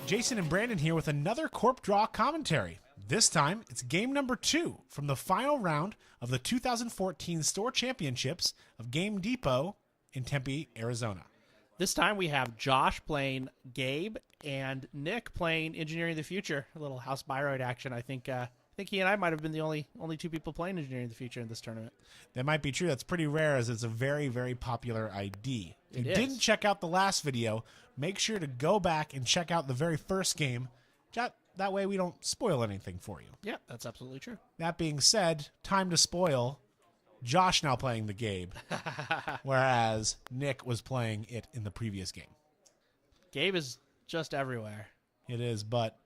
Jason and Brandon here with another Corp Draw commentary. This time, it's game number 2 from the final round of the 2014 Store Championships of Game Depot in Tempe, Arizona. This time we have Josh playing Gabe and Nick playing Engineering the Future. A little Haas-Bioroid action. I think he and I might have been the only two people playing Engineering the Future in this tournament. That might be true. That's pretty rare as it's a very, very popular ID. If you It is. didn't check out the last video, make sure to go back and check out the very first game. That way we don't spoil anything for you. Yeah, that's absolutely true. That being said, time to spoil. Josh now playing the Gabe, whereas Nick was playing it in the previous game. Gabe is just everywhere. It is, but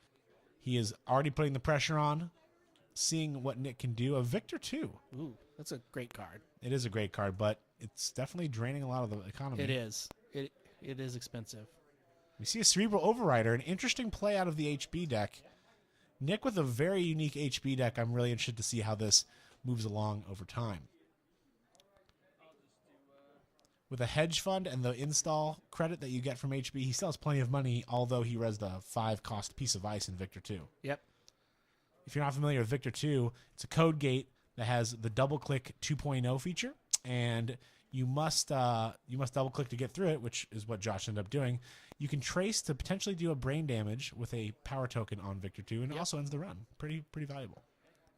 he is already putting the pressure on, seeing what Nick can do. A Victor, too. Ooh, that's a great card. It is a great card, but it's definitely draining a lot of the economy. It is. It is expensive. We see a Cerebral Overrider, an interesting play out of the HB deck. Nick with a very unique HB deck. I'm really interested to see how this moves along over time. With a hedge fund and the install credit that you get from HB, he still has plenty of money, although he rezzed a 5-cost piece of ice in Victor 2. Yep. If you're not familiar with Victor 2, it's a code gate that has the double-click 2.0 feature, and you must double-click to get through it, which is what Josh ended up doing. You can trace to potentially do a brain damage with a power token on Victor 2, and it also ends the run. Pretty valuable.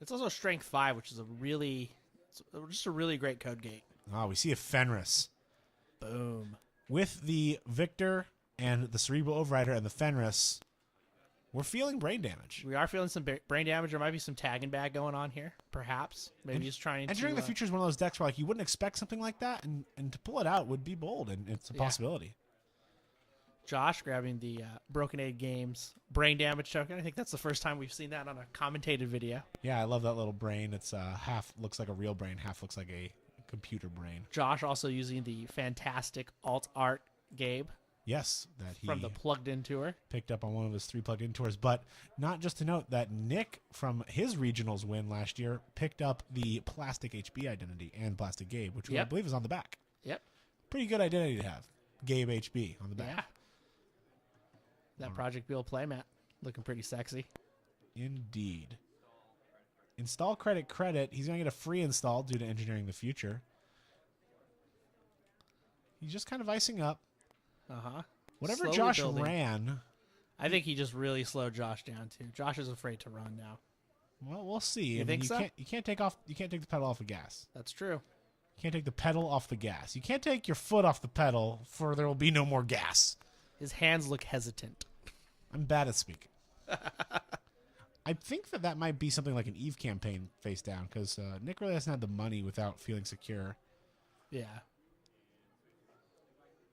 It's also Strength 5, which is just a really great code gate. Oh, we see a Fenris. Boom. With the Victor and the Cerebral Overrider and the Fenris, we're feeling brain damage. We are feeling some brain damage. There might be some tag and bag going on here, perhaps. Maybe he's trying to... Entering the Future is one of those decks where you wouldn't expect something like that, and to pull it out would be bold, and it's a possibility. Josh grabbing the Broken Aid Games brain damage token. I think that's the first time we've seen that on a commentated video. Yeah, I love that little brain. It's half looks like a real brain, half looks like a computer brain. Josh also using the fantastic alt art Gabe. Yes, that he from the plugged in tour. Picked up on one of his 3 plugged in tours. But not just to note that Nick from his regionals win last year picked up the plastic HB identity and plastic Gabe, which I believe is on the back. Yep. Pretty good identity to have. Gabe HB on the back. Yeah. That Project Build playmat looking pretty sexy. Indeed. Install credit. He's going to get a free install due to Engineering the Future. He's just kind of icing up. Uh-huh. Whatever Slowly Josh building. ran. I think he just really slowed Josh down, too. Josh is afraid to run now. Well, we'll see. You think so? You can't take the pedal off the gas. That's true. You can't take the pedal off the gas. You can't take your foot off the pedal, for there will be no more gas. His hands look hesitant. I'm bad at speaking. I think that might be something like an Eve campaign face down, because Nick really hasn't had the money without feeling secure. Yeah.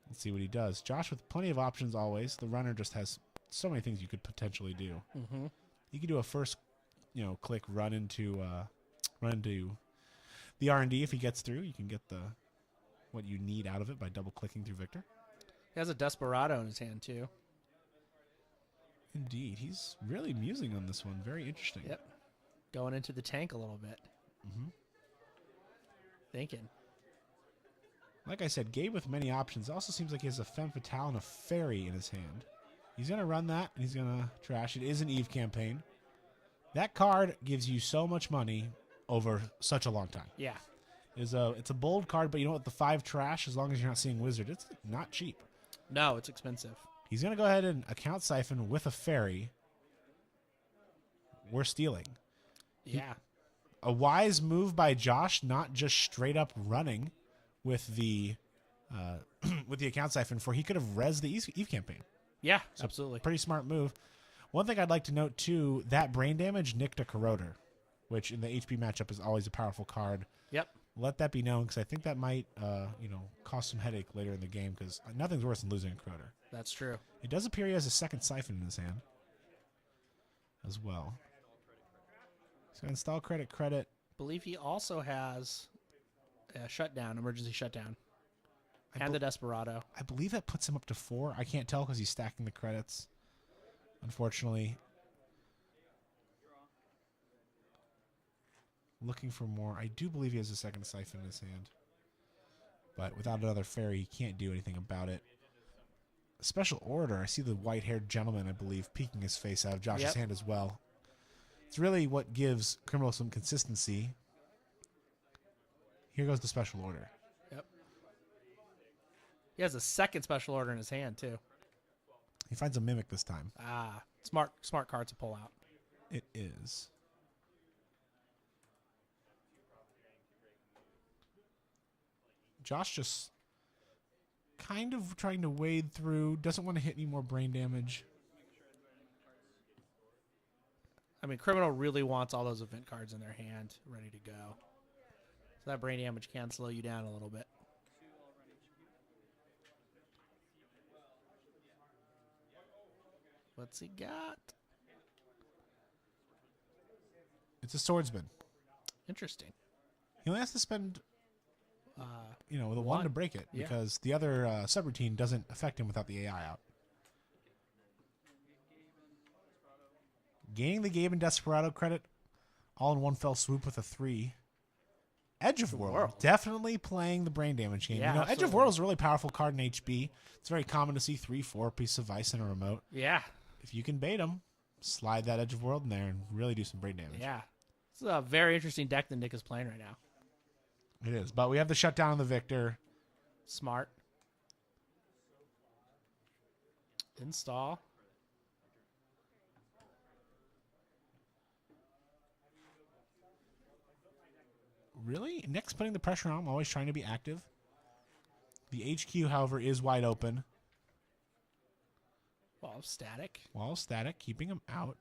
Let's see what he does. Josh with plenty of options always. The runner just has so many things you could potentially do. Mm-hmm. You could do a first, click run into the R&D if he gets through. You can get what you need out of it by double clicking through Victor. He has a Desperado in his hand, too. Indeed. He's really musing on this one. Very interesting. Yep. Going into the tank a little bit. Mm-hmm. Thinking. Like I said, Gabe with many options. It also seems like he has a Femme Fatale and a Fairy in his hand. He's going to run that, and he's going to trash. It is an Eve campaign. That card gives you so much money over such a long time. Yeah. It's a bold card, but you know what? The 5 trash, as long as you're not seeing Wizard, it's not cheap. No, it's expensive. He's going to go ahead and account siphon with a Fairy. We're stealing. Yeah. A wise move by Josh, not just straight up running with the account siphon, for he could have rezzed the Eve campaign. Yeah, absolutely. Pretty smart move. One thing I'd like to note, too, that brain damage nicked a Corroder, which in the HP matchup is always a powerful card. Yep. Let that be known, because I think that might cause some headache later in the game, because nothing's worse than losing a Corroder. That's true. It does appear he has a second siphon in his hand as well. So install credit. Believe he also has a shutdown, emergency shutdown. And the Desperado. I believe that puts him up to 4. I can't tell because he's stacking the credits, unfortunately. Looking for more. I do believe he has a second siphon in his hand. But without another Fairy, he can't do anything about it. special order. I see the white-haired gentleman, I believe, peeking his face out of Josh's hand as well. It's really what gives Criminal some consistency. Here goes the special order. Yep. He has a second special order in his hand, too. He finds a Mimic this time. Ah, smart card to pull out. It is. Josh just kind of trying to wade through, doesn't want to hit any more brain damage. I mean, Criminal really wants all those event cards in their hand ready to go. So that brain damage can slow you down a little bit. What's he got? It's a swordsman. Interesting. He only has to spend, with a one to break it, Yeah. because the other subroutine doesn't affect him without the AI out. Gaining the Gabe and Desperado credit all in one fell swoop with a 3. Edge of World. Definitely playing the brain damage game. Yeah, Edge of World is a really powerful card in HB. It's very common to see 3-4 pieces of ice in a remote. Yeah. If you can bait them, slide that Edge of World in there and really do some brain damage. Yeah. This is a very interesting deck that Nick is playing right now. It is. But we have the shutdown on the Victor. Smart. Install. Really? Nick's putting the pressure on. I'm always trying to be active. The HQ, however, is wide open. Well, static. Wall static, keeping him out.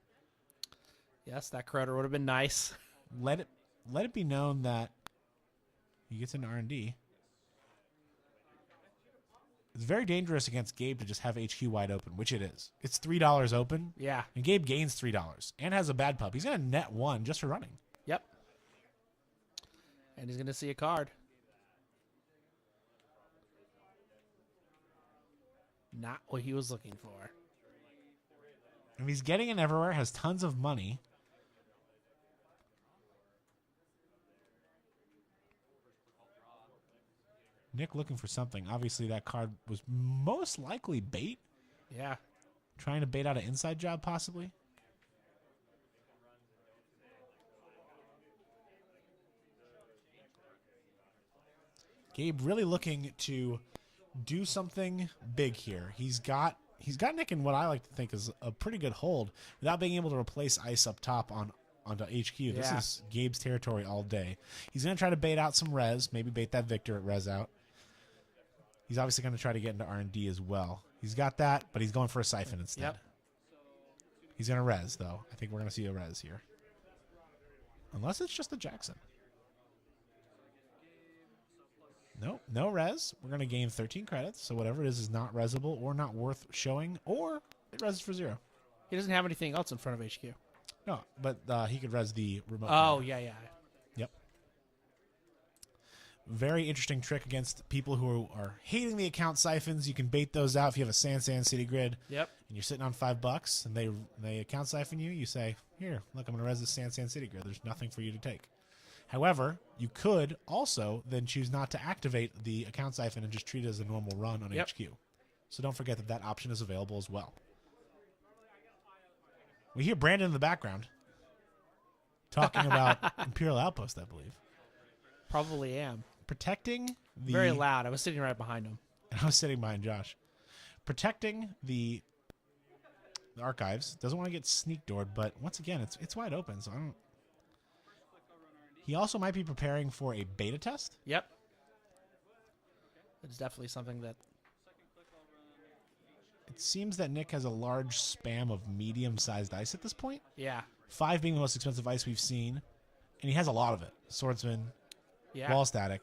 Yes, that Crowder would have been nice. Let it be known that he gets into R&D. It's very dangerous against Gabe to just have HQ wide open, which it is. It's $3 open. Yeah. And Gabe gains $3 and has a bad pup. He's going to net 1 just for running. Yep. And he's going to see a card. Not what he was looking for. If he's getting it everywhere, has tons of money. Nick looking for something. Obviously, that card was most likely bait. Yeah. Trying to bait out an inside job, possibly. Gabe really looking to do something big here. He's got Nick in what I like to think is a pretty good hold without being able to replace ice up top onto HQ. This is Gabe's territory all day. He's going to try to bait out some res, maybe bait that Victor at res out. He's obviously going to try to get into R&D as well. He's got that, but he's going for a siphon instead. Yep. He's going to res, though. I think we're going to see a res here. Unless it's just a Jackson. Nope, no res. We're going to gain 13 credits, so whatever it is not resable or not worth showing, or it reses for 0. He doesn't have anything else in front of HQ. No, but he could res the remote. Oh, yeah. Yep. Very interesting trick against people who are hating the account siphons. You can bait those out if you have a San City grid. Yep. And you're sitting on $5, and they account siphon you. You say, here, look, I'm going to res this San City grid. There's nothing for you to take. However, you could also then choose not to activate the account siphon and just treat it as a normal run on HQ. So don't forget that option is available as well. We hear Brandon in the background talking about Imperial Outpost, I believe. Probably am. Protecting the... Very loud. I was sitting right behind him. And I was sitting behind Josh. Protecting the archives. Doesn't want to get sneak doored, but once again, it's wide open, so I don't... He also might be preparing for a beta test. Yep. It's definitely something that... It seems that Nick has a large spam of medium-sized ice at this point. Yeah. 5 being the most expensive ice we've seen. And he has a lot of it. Swordsman, wall static.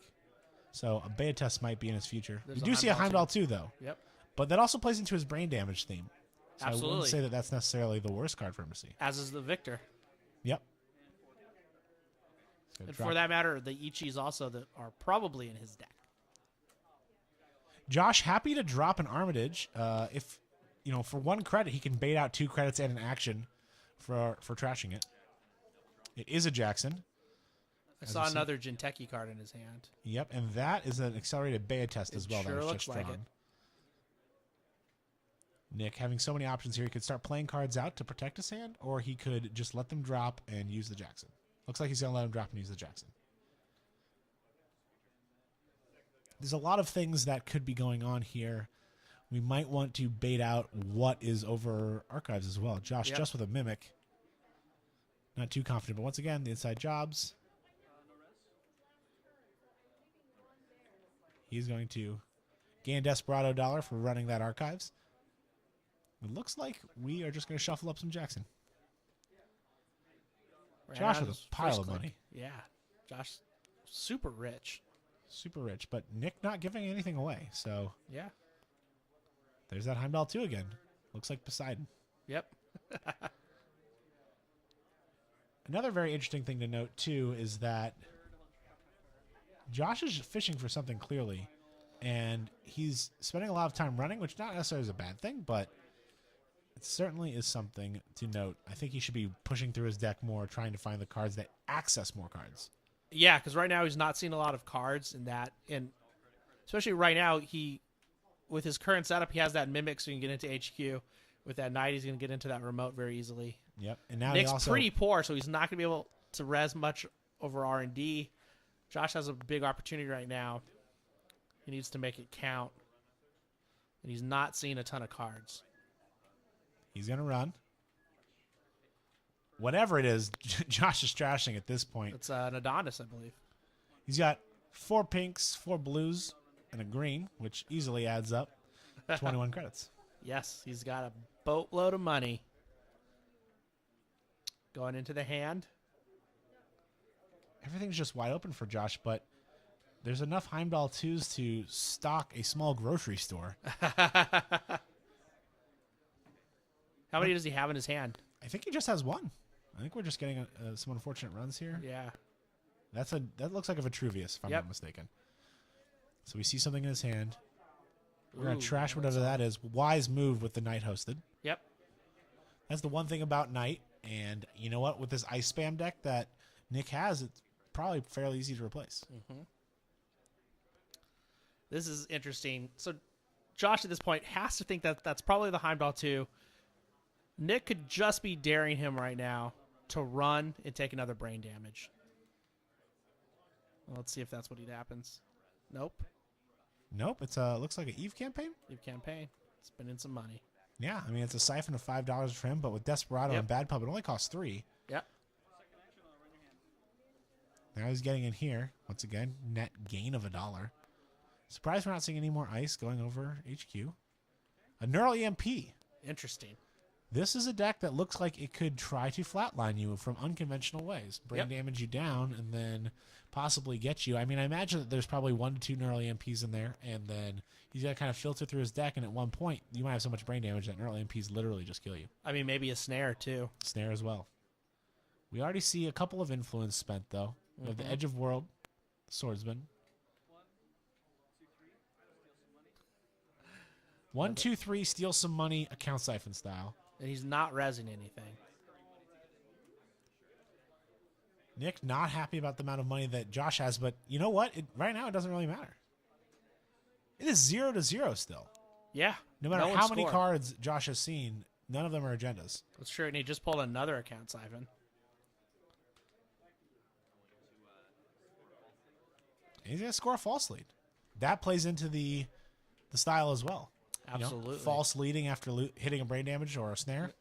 So a beta test might be in his future. There's We do see a Heimdall too, though. Yep. But that also plays into his brain damage theme. So Absolutely. I wouldn't say that that's necessarily the worst card for him to see. As is the Victor. Yep. And for that matter, the Ichis also that are probably in his deck. Josh, happy to drop an Armitage. If, for 1 credit, he can bait out 2 credits and an action for trashing it. It is a Jackson. I saw another Jinteki card in his hand. Yep, and that is an accelerated beta test as well. Sure that was looks just like drawn. it. Nick having so many options here. He could start playing cards out to protect his hand, or he could just let them drop and use the Jackson. Looks like he's going to let him drop and use the Jackson. There's a lot of things that could be going on here. We might want to bait out what is over archives as well. Josh, just with a Mimic. Not too confident, but once again, the inside jobs. He's going to gain Desperado dollar for running that archives. It looks like we are just going to shuffle up some Jackson. Right, Josh with a pile of money. Yeah. Josh, super rich. Super rich, but Nick not giving anything away. So yeah, there's that Heimdall 2 again. Looks like Poseidon. Yep. Another very interesting thing to note, too, is that Josh is fishing for something clearly, and he's spending a lot of time running, which not necessarily is a bad thing, but it certainly is something to note. I think he should be pushing through his deck more, trying to find the cards that access more cards. Yeah, because right now he's not seeing a lot of cards in that, and especially right now, with his current setup, he has that Mimic, so he can get into HQ. With that Knight, he's going to get into that remote very easily. Yep, and now Nick's he also pretty poor, so he's not going to be able to res much over R&D. Josh has a big opportunity right now. He needs to make it count, and he's not seeing a ton of cards. He's going to run. Whatever it is, Josh is trashing at this point. It's an Adonis, I believe. He's got 4 pinks, 4 blues, and a green, which easily adds up 21 credits. Yes, he's got a boatload of money going into the hand. Everything's just wide open for Josh, but there's enough Heimdall 2s to stock a small grocery store. How many does he have in his hand? I think he just has 1. I think we're just getting some unfortunate runs here. Yeah. That looks like a Vitruvius, if I'm not mistaken. So we see something in his hand. We're going to trash whatever that is. Wise move with the Knight hosted. Yep. That's the one thing about Knight. And you know what? With this Ice Spam deck that Nick has, it's probably fairly easy to replace. Mm-hmm. This is interesting. So Josh at this point has to think that that's probably the Heimdall 2. Nick could just be daring him right now to run and take another brain damage. Well, let's see if that's what happens. Nope. Nope. It's looks like an Eve campaign. Eve campaign. Spending some money. Yeah, I mean it's a siphon of $5 for him, but with Desperado and Bad Pub, it only costs 3. Yep. Now he's getting in here once again. Net gain of $1. Surprised we're not seeing any more ice going over HQ. A Neural EMP. Interesting. This is a deck that looks like it could try to flatline you from unconventional ways. Brain damage you down and then possibly get you. I mean, I imagine that there's probably 1 to 2 Neural EMPs in there, and then he's got to kind of filter through his deck, and at one point, you might have so much brain damage that Neural EMPs literally just kill you. I mean, maybe a snare, too. Snare as well. We already see a couple of influence spent, though. We have the Edge of World, Swordsman. 1, 2, 3, steal some money, account siphon style. And he's not rezzing anything. Nick not happy about the amount of money that Josh has, but you know what? Right now, it doesn't really matter. It is 0-0 still. Yeah. No matter how many cards Josh has seen, none of them are agendas. That's true, and he just pulled another account siphon. And he's going to score a false lead. That plays into the style as well. Absolutely. You know, false leading after hitting a brain damage or a snare.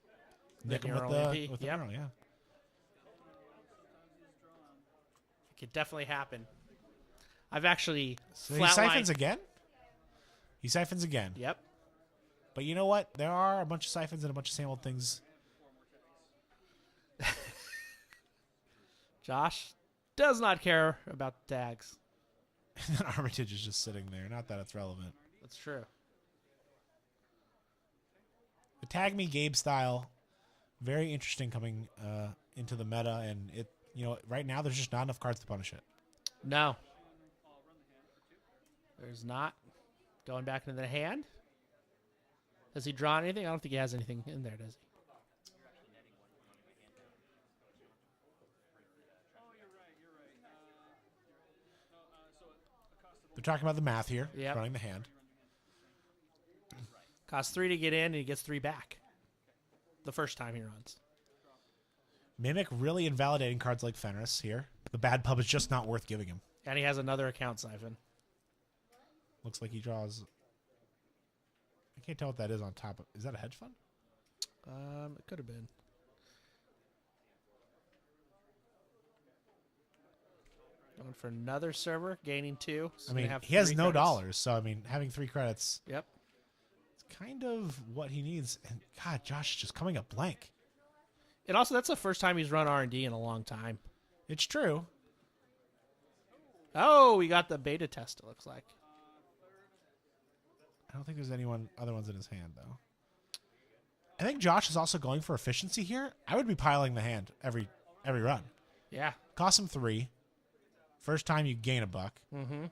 Nick him with the neural, yeah. It could definitely happen. I've actually he siphons again? He siphons again. Yep. But you know what? There are a bunch of siphons and a bunch of same old things. Josh does not care about the tags. And Armitage is just sitting there. Not that it's relevant. That's true. The Tag Me Gabe style, very interesting coming into the meta, and it right now there's just not enough cards to punish it. No. There's not. Going back into the hand. Has he drawn anything? I don't think he has anything in there, does he? They're talking about the math here, running the hand. Costs 3 to get in, and he gets 3 back the first time he runs. Mimic really invalidating cards like Fenris here. The bad pub is just not worth giving him. And he has another account siphon. Looks like he draws. I can't tell what that is on top of. Is that a hedge fund? It could have been. Going for another server, gaining 2. So I mean, have he has 3 no credits. dollars, so I mean, having 3 credits. Yep. It's kind of what he needs. And God, Josh is just coming up blank. And also, that's the first time he's run R&D in a long time. It's true. Oh, we got the beta test, it looks like. I don't think there's other ones in his hand, though. I think Josh is also going for efficiency here. I would be piling the hand every run. Yeah. Cost him 3. First time you gain $1. Mm-hmm.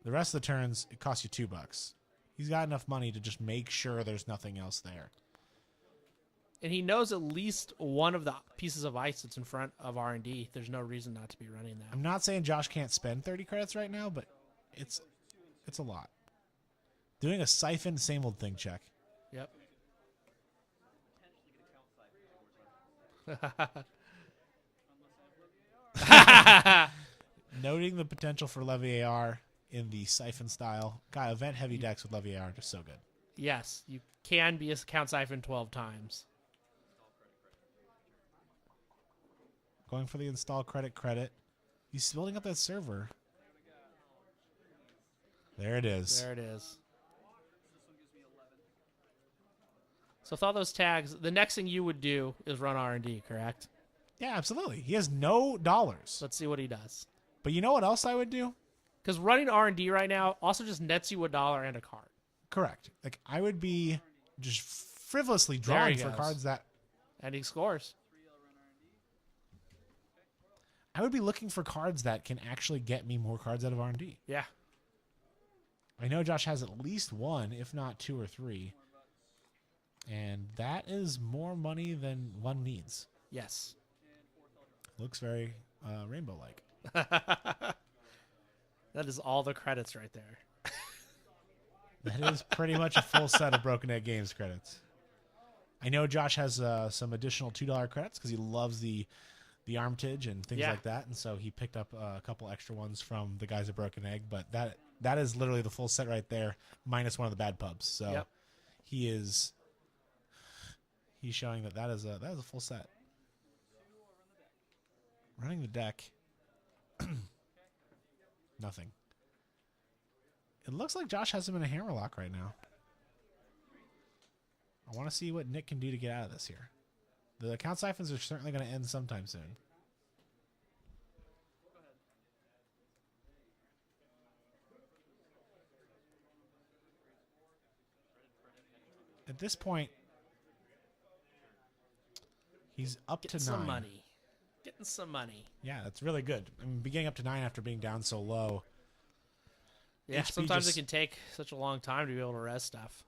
The rest of the turns, it costs you $2. He's got enough money to just make sure there's nothing else there. And he knows at least one of the pieces of ice that's in front of R&D. There's no reason not to be running that. I'm not saying Josh can't spend 30 credits right now, but it's a lot. Doing a siphon, same old thing check. Yep. Noting the potential for Leviar in the siphon style. God, event heavy decks with Leviar are just so good. Yes, you can be a count siphon 12 times. Going for the install credit. He's building up that server. There it is. There it is. So with all those tags, the next thing you would do is run R&D, correct? Yeah, absolutely. He has no dollars. Let's see what he does. But you know what else I would do? Because running R&D right now also just nets you $1 and a card. Correct. Like, I would be just frivolously There drawing he for goes. cards that... And he scores. I would be looking for cards that can actually get me more cards out of R&D. Yeah. I know Josh has at least 1, if not 2 or 3. And that is more money than one needs. Yes. Looks very rainbow-like. That is all the credits right there. That is pretty much a full set of Broken Egg Games credits. I know Josh has some additional $2 credits because he loves the Armitage and things like that, and so he picked up a couple extra ones from the guys at Broken Egg. But that is literally the full set right there, minus one of the bad pubs. So he's showing that is a full set. Running the deck, nothing. It looks like Josh has him in a hammerlock right now. I want to see what Nick can do to get out of this here. The account siphons are certainly going to end sometime soon. At this point, he's up to 9. Some money. Getting some money. Yeah, that's really good. I mean, getting up to 9 after being down so low. Yeah, HB sometimes it can take such a long time to be able to res stuff.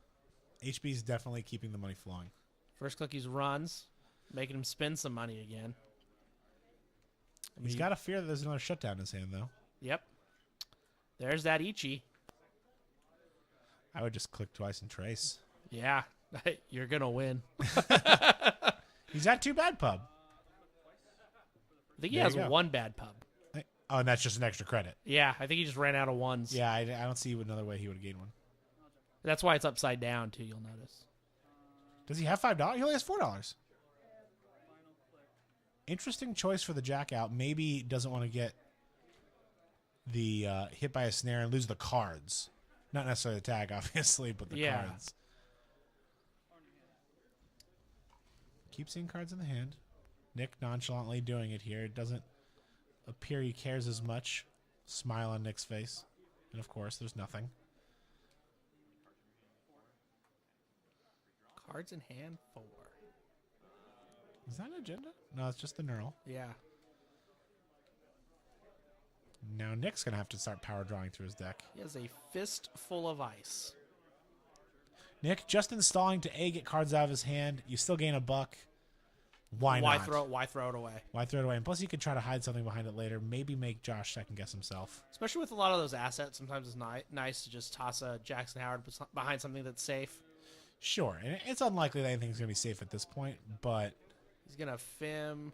HB is definitely keeping the money flowing. First click, he's runs, making him spend some money again. He's got to fear that there's another shutdown in his hand, though. Yep. There's that Ichi. I would just click twice and trace. Yeah, you're going to win. He's at 2 bad pub. I think he There has you go. 1 bad pub. Oh, and that's just an extra credit. Yeah, I think he just ran out of ones. Yeah, I don't see another way he would gain one. That's why it's upside down, too, you'll notice. Does he have $5? He only has $4. Interesting choice for the jack out. Maybe doesn't want to get the hit by a snare and lose the cards. Not necessarily the tag, obviously, but the cards. Keep seeing cards in the hand. Nick nonchalantly doing it here. It doesn't appear he cares as much. Smile on Nick's face. And, of course, there's nothing. Cards in hand 4. Is that an agenda? No, it's just the knurl. Yeah. Now Nick's going to have to start power drawing through his deck. He has a fist full of ice. Nick, just installing to A, get cards out of his hand. You still gain $1. Why not? Why throw it away? Why throw it away? And plus, you could try to hide something behind it later. Maybe make Josh second guess himself. Especially with a lot of those assets, sometimes it's nice to just toss a Jackson Howard behind something that's safe. Sure, and it's unlikely that anything's going to be safe at this point, but... He's going to FIM.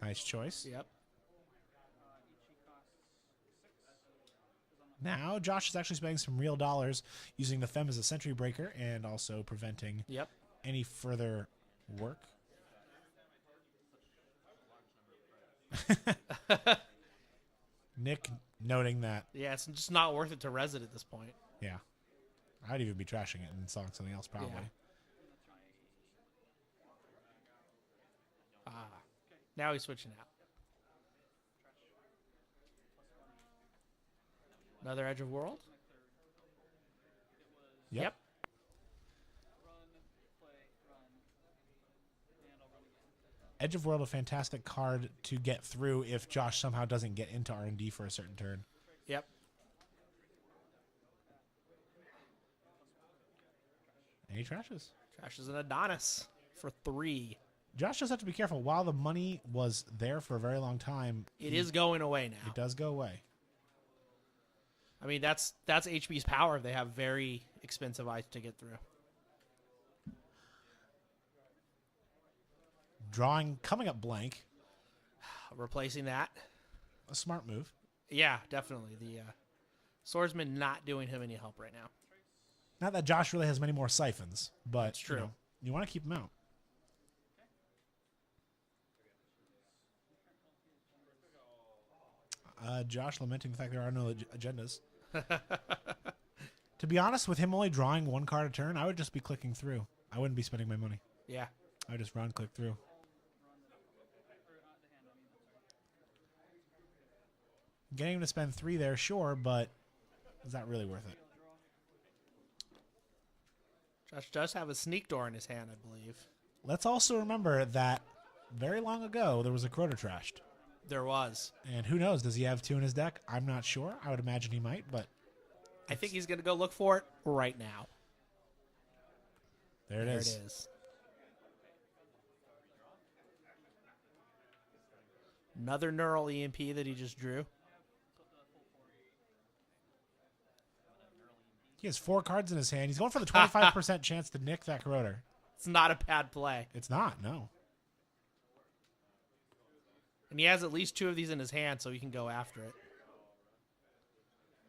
Nice choice. Yep. Now, Josh is actually spending some real dollars using the Fem as a sentry breaker and also preventing any further work. Nick noting that. Yeah, it's just not worth it to res it at this point. Yeah. I'd even be trashing it and selling something else probably. Yeah. Now he's switching out. Another Edge of World? Yep. Edge of World, a fantastic card to get through if Josh somehow doesn't get into R&D for a certain turn. Yep. And he trashes. Trashes an Adonis for 3. Josh does have to be careful. While the money was there for a very long time, it is going away now. It does go away. I mean, that's HB's power. They have very expensive ice to get through. Drawing, coming up blank. Replacing that. A smart move. Yeah, definitely. The swordsman not doing him any help right now. Not that Josh really has many more siphons, but it's true. You want to keep him out. Josh lamenting the fact there are no agendas. To be honest, with him only drawing 1 card a turn, I would just be clicking through. I wouldn't be spending my money. Yeah. I would just run, click through. Getting him to spend 3 there, sure, but is that really worth it? Josh does have a sneak door in his hand, I believe. Let's also remember that very long ago, there was a Crota trashed. There was. And who knows? Does he have 2 in his deck? I'm not sure. I would imagine he might, but... I think he's going to go look for it right now. There it is. There it is. Another neural EMP that he just drew. He has 4 cards in his hand. He's going for the 25% chance to nick that Corroder. It's not a bad play. It's not, no. And he has at least 2 of these in his hand, so he can go after it.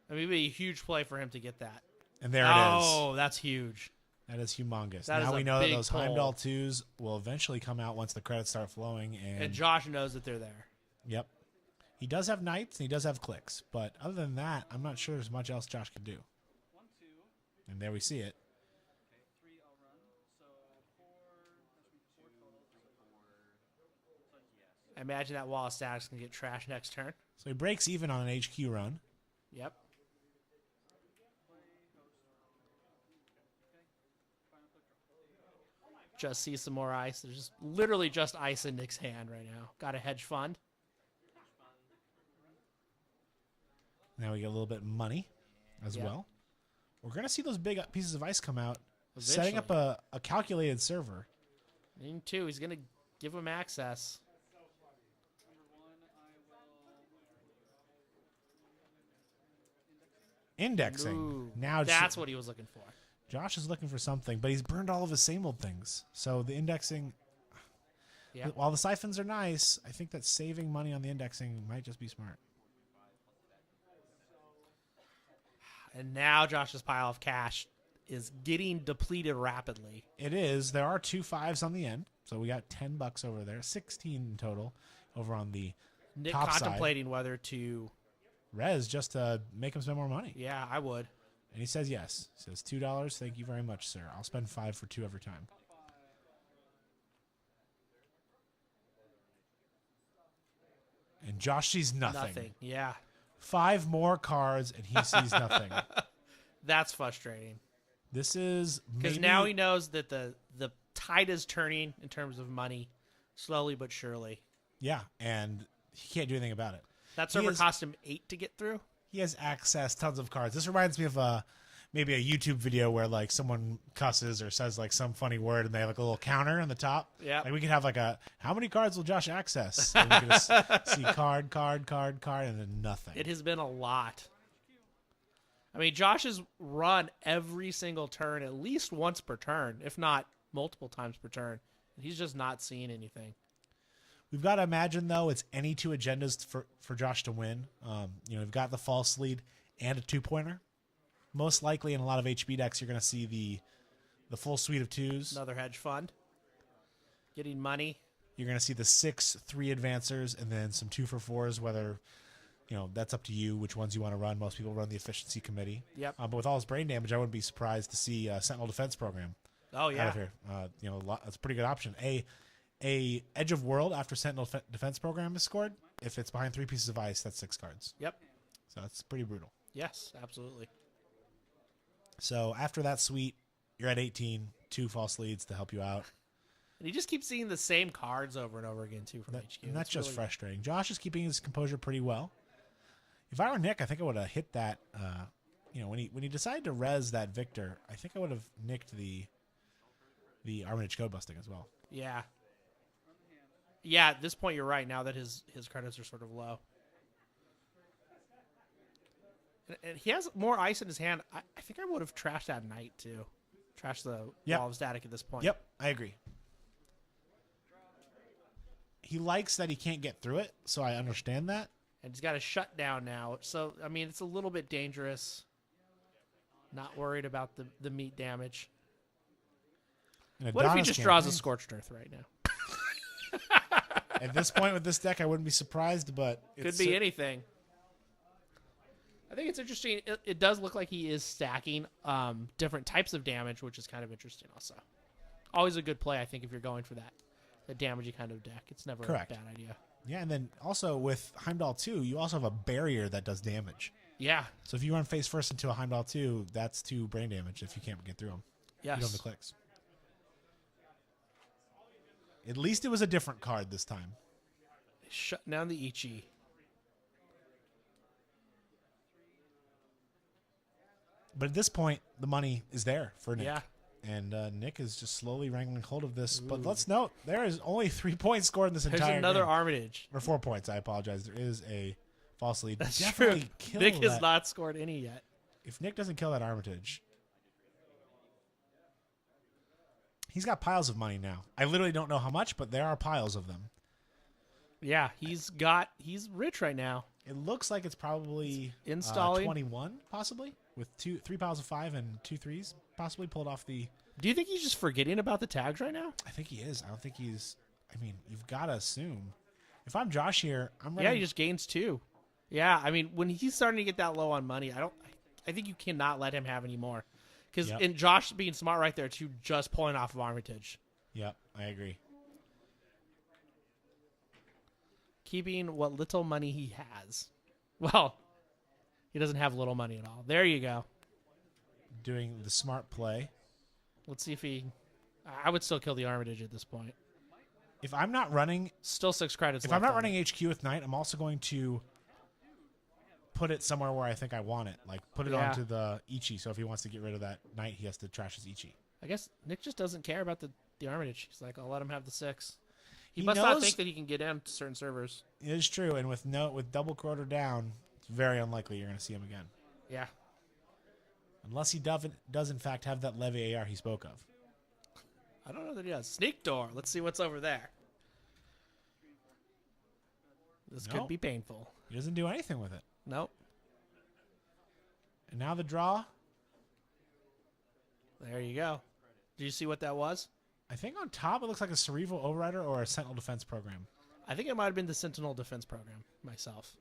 I mean, it'd be a huge play for him to get that. And there it is. Oh, that's huge. That is humongous. That now is we a know that big those pull. Heimdall 2s will eventually come out once the credits start flowing. And Josh knows that they're there. Yep. He does have knights and he does have clicks. But other than that, I'm not sure there's much else Josh can do. And there we see it. I imagine that wall of stacks can get trashed next turn. So he breaks even on an HQ run. Yep. Just see some more ice. There's just literally just ice in Nick's hand right now. Got a hedge fund. Now we get a little bit of money as well. We're going to see those big pieces of ice come out. Eventually. Setting up a calculated server. In 2, he's going to give him access. Indexing. Ooh, now that's what he was looking for. Josh is looking for something, but he's burned all of his same old things. So the indexing, while the siphons are nice, I think that saving money on the indexing might just be smart. And now Josh's pile of cash is getting depleted rapidly. It is. There are 2 5s on the end, so we got $10 over there, 16 in total over on the Nick top contemplating side. Whether to res just to make him spend more money. Yeah, I would. And he says yes. He says $2. Thank you very much, sir. I'll spend 5 for 2 every time. And Josh sees nothing. Nothing. Yeah. 5 more cards, and he sees nothing. That's frustrating. This is because now he knows that the tide is turning in terms of money, slowly but surely. Yeah, and he can't do anything about it. That server cost him 8 to get through. He has access tons of cards. This reminds me of maybe a YouTube video where like someone cusses or says like some funny word, and they have like a little counter on the top. Yeah, like we could have like how many cards will Josh access? And we could just see card, and then nothing. It has been a lot. I mean, Josh has run every single turn at least once per turn, if not multiple times per turn. And he's just not seeing anything. We've got to imagine, though, it's any two agendas for Josh to win. We've got the false lead and a 2-pointer. Most likely in a lot of HB decks, you're going to see the full suite of 2s. Another hedge fund. Getting money. You're going to see the 6 3 advancers and then some 2 for 4s, whether, that's up to you which ones you want to run. Most people run the efficiency committee. Yep. But with all his brain damage, I wouldn't be surprised to see a Sentinel Defense Program. Oh, yeah. Out of here. That's a pretty good option. A Edge of World after Sentinel Defense Program is scored. If it's behind 3 pieces of ice, that's 6 cards. Yep. So that's pretty brutal. Yes, absolutely. So after that suite, you're at 18, 2 false leads to help you out. And you just keep seeing the same cards over and over again, too, from HQ. And that's just really frustrating. Josh is keeping his composure pretty well. If I were Nick, I think I would have hit that. When he decided to res that Victor, I think I would have nicked the Armitage code busting as well. Yeah. Yeah, at this point, you're right, now that his credits are sort of low. And he has more ice in his hand. I think I would have trashed that Knight, too. Trash the Wall of Static at this point. Yep, I agree. He likes that he can't get through it, so I understand that. And he's got a shutdown now. So, I mean, it's a little bit dangerous. Not worried about the meat damage. What if he just draws a Scorched Earth right now? At this point with this deck, I wouldn't be surprised, but could be anything. I think it's interesting. It does look like he is stacking different types of damage, which is kind of interesting also. Always a good play, I think, if you're going for that damagey kind of deck. It's never Correct. a bad idea. Yeah, and then also with Heimdall 2, you also have a barrier that does damage. Yeah. So if you run face first into a Heimdall 2, that's 2 brain damage if you can't get through them. Yes. You don't have the clicks. At least it was a different card this time. Shutting down the Ichi. But at this point, the money is there for Nick. Yeah. And Nick is just slowly wrangling hold of this. Ooh. But let's note, there is only 3 points scored in this entire game. There's another Armitage. Or 4 points, I apologize. There is a false lead. That's Definitely true. Nick has not scored any yet. If Nick doesn't kill that Armitage, he's got piles of money now. I literally don't know how much, but there are piles of them. Yeah, he's rich right now. It looks like it's probably installing 21, possibly, with 3 piles of 5 and 2 3s, possibly pulled off the. Do you think he's just forgetting about the tags right now? I think he is. I don't think he's. I mean, you've got to assume. If I'm Josh here, I'm running. Yeah, he just gains 2. Yeah, I mean, when he's starting to get that low on money, I think you cannot let him have any more. Because in Josh being smart right there, too, just pulling off of Armitage. Yep, I agree. Keeping what little money he has. Well, he doesn't have little money at all. There you go. Doing the smart play. Let's see if he. I would still kill the Armitage at this point. If I'm not running. Still 6 credits If left I'm not running HQ with Knight, I'm also going to put it somewhere where I think I want it. Like, put it onto the Ichi. So if he wants to get rid of that Knight, he has to trash his Ichi. I guess Nick just doesn't care about the Armitage. He's like, I'll let him have the 6. He must not think that he can get in to certain servers. It is true, and with double quarter down, it's very unlikely you're going to see him again. Yeah. Unless he does in fact have that Levy AR he spoke of. I don't know that he does. Sneak door. Let's see what's over there. This could be painful. He doesn't do anything with it. Nope. And now the draw. There you go. Did you see what that was? I think on top it looks like a Cerebral Overrider or a Sentinel Defense Program. I think it might have been the Sentinel Defense Program myself.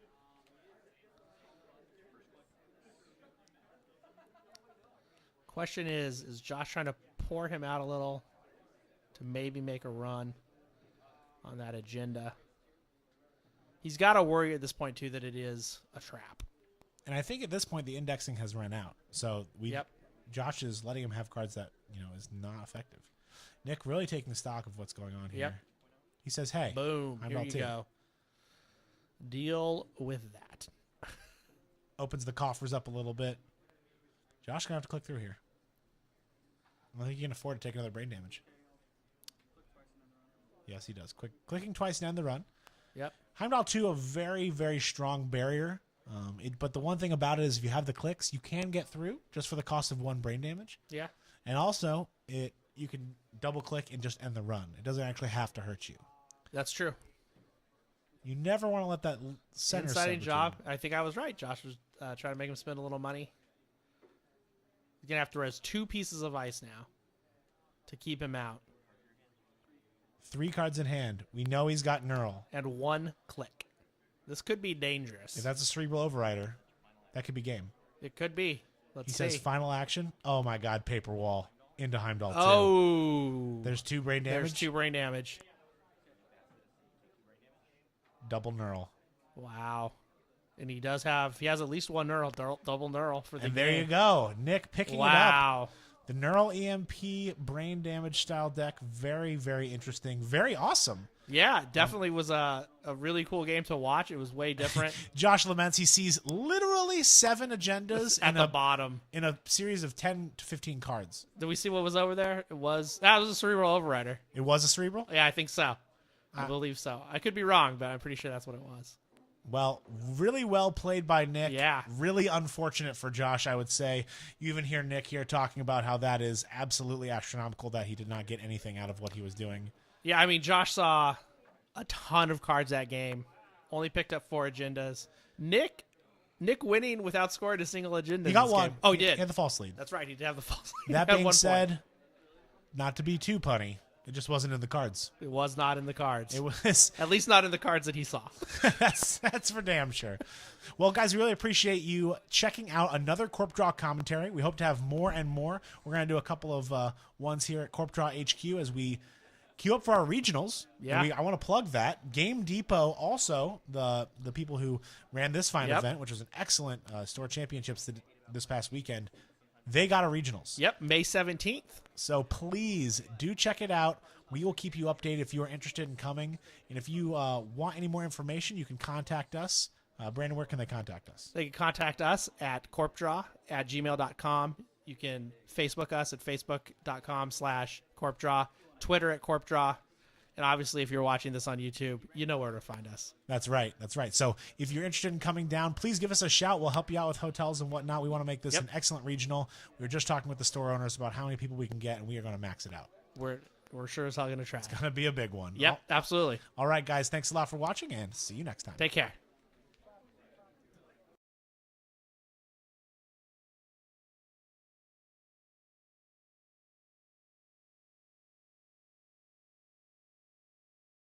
Question is Josh trying to pour him out a little to maybe make a run on that agenda? He's got to worry at this point, too, that it is a trap. And I think at this point the indexing has run out. So Josh is letting him have cards that is not effective. Nick really taking stock of what's going on here. Yep. He says, hey. Boom. Here you go. Deal with that. Opens the coffers up a little bit. Josh going to have to click through here. I don't think he can afford to take another brain damage. Yes, he does. Clicking twice to end the run. Yep. Heimdall 2, a very, very strong barrier. But the one thing about it is if you have the clicks, you can get through just for the cost of 1 brain damage. Yeah. And also, you can double click and just end the run. It doesn't actually have to hurt you. That's true. You never want to let that center Inciting job. I think I was right. Josh was trying to make him spend a little money. He's going to have to res 2 pieces of ice now to keep him out. 3 cards in hand. We know he's got Neural. And 1 click. This could be dangerous. If that's a Cerebral Overrider, that could be game. It could be. Let's see. He says final action. Oh my God, Paper Wall into Heimdall 2. Oh. There's 2 brain damage. There's 2 brain damage. Double Neural. Wow. And he has at least 1 neural, double neural for the And game. there you go. Nick picking it up. Wow. The Neural EMP brain damage style deck. Very, very interesting. Very awesome. Yeah, it definitely was a really cool game to watch. It was way different. Josh laments he sees literally 7 agendas At the bottom. in a series of 10 to 15 cards. Did we see what was over there? That was a Cerebral Overrider. It was a Cerebral? Yeah, I think so. I believe so. I could be wrong, but I'm pretty sure that's what it was. Well, really well played by Nick. Yeah. Really unfortunate for Josh, I would say. You even hear Nick here talking about how that is absolutely astronomical that he did not get anything out of what he was doing. Yeah, I mean, Josh saw a ton of cards that game. Only picked up 4 agendas. Nick winning without scoring a single agenda. He got one. Game. Oh, he did. He had the false lead. That's right. He did have the false lead. That He had being 1 said, point. not to be too punny, it just wasn't in the cards. It was not in the cards. It was At least not in the cards that he saw. that's for damn sure. Well, guys, we really appreciate you checking out another Corp Draw commentary. We hope to have more and more. We're going to do a couple of ones here at Corp Draw HQ as we queue up for our regionals. Yeah. I want to plug that. Game Depot, also the people who ran this fine event, which was an excellent store championships this past weekend, they got a regionals. Yep, May 17th. So please do check it out. We will keep you updated if you are interested in coming. And if you want any more information, you can contact us. Brandon, where can they contact us? They can contact us at corpdraw@gmail.com. You can Facebook us at facebook.com/corpdraw, Twitter at corpdraw. And obviously, if you're watching this on YouTube, you know where to find us. That's right. That's right. So if you're interested in coming down, please give us a shout. We'll help you out with hotels and whatnot. We want to make this an excellent regional. We were just talking with the store owners about how many people we can get, and we are going to max it out. We're sure as hell going to try. It's going to be a big one. Yep, absolutely. All right, guys. Thanks a lot for watching, and see you next time. Take care.